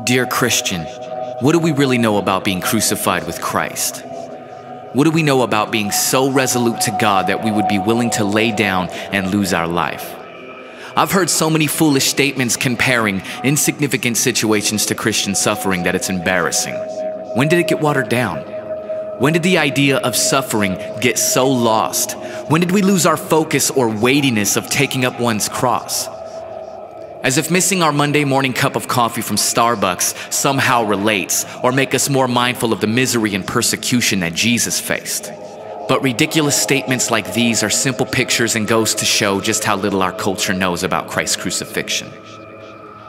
Dear Christian, what do we really know about being crucified with Christ? What do we know about being so resolute to God that we would be willing to lay down and lose our life? I've heard so many foolish statements comparing insignificant situations to Christian suffering that it's embarrassing. When did it get watered down? When did the idea of suffering get so lost? When did we lose our focus or weightiness of taking up one's cross? As if missing our Monday morning cup of coffee from Starbucks somehow relates or make us more mindful of the misery and persecution that Jesus faced. But ridiculous statements like these are simple pictures and goes to show just how little our culture knows about Christ's crucifixion.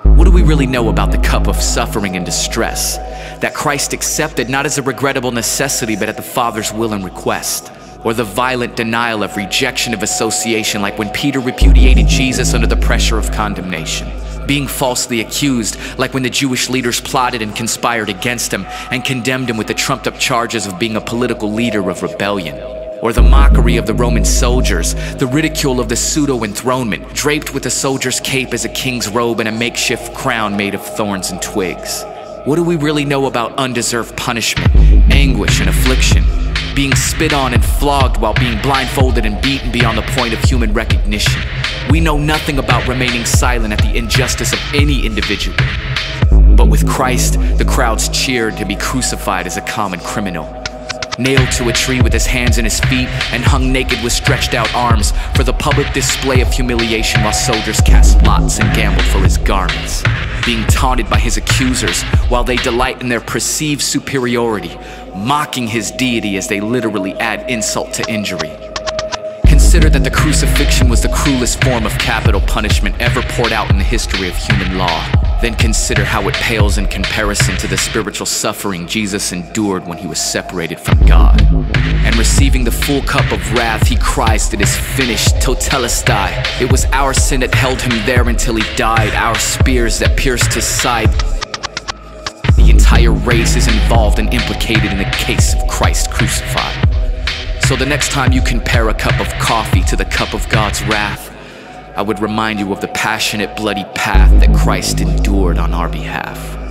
What do we really know about the cup of suffering and distress that Christ accepted not as a regrettable necessity but at the Father's will and request? Or the violent denial of rejection of association, like when Peter repudiated Jesus under the pressure of condemnation. Being falsely accused, like when the Jewish leaders plotted and conspired against him and condemned him with the trumped up charges of being a political leader of rebellion. Or the mockery of the Roman soldiers, the ridicule of the pseudo-enthronement, draped with a soldier's cape as a king's robe and a makeshift crown made of thorns and twigs. What do we really know about undeserved punishment, anguish and affliction? Being spit on and flogged while being blindfolded and beaten beyond the point of human recognition. We know nothing about remaining silent at the injustice of any individual. But with Christ, the crowds cheered to be crucified as a common criminal. Nailed to a tree with his hands and his feet and hung naked with stretched out arms for the public display of humiliation while soldiers cast lots and gambled for his garments. Being taunted by his accusers while they delight in their perceived superiority, mocking his deity as they literally add insult to injury. Consider that the crucifixion was the cruelest form of capital punishment ever poured out in the history of human law. Then consider how it pales in comparison to the spiritual suffering Jesus endured when he was separated from God. And receiving the full cup of wrath, he cries that it is finished, totelestai. It was our sin that held him there until he died, our spears that pierced his side. The entire race is involved and implicated in the case of Christ crucified. So the next time you compare a cup of coffee to the cup of God's wrath, I would remind you of the passionate, bloody path that Christ endured on our behalf.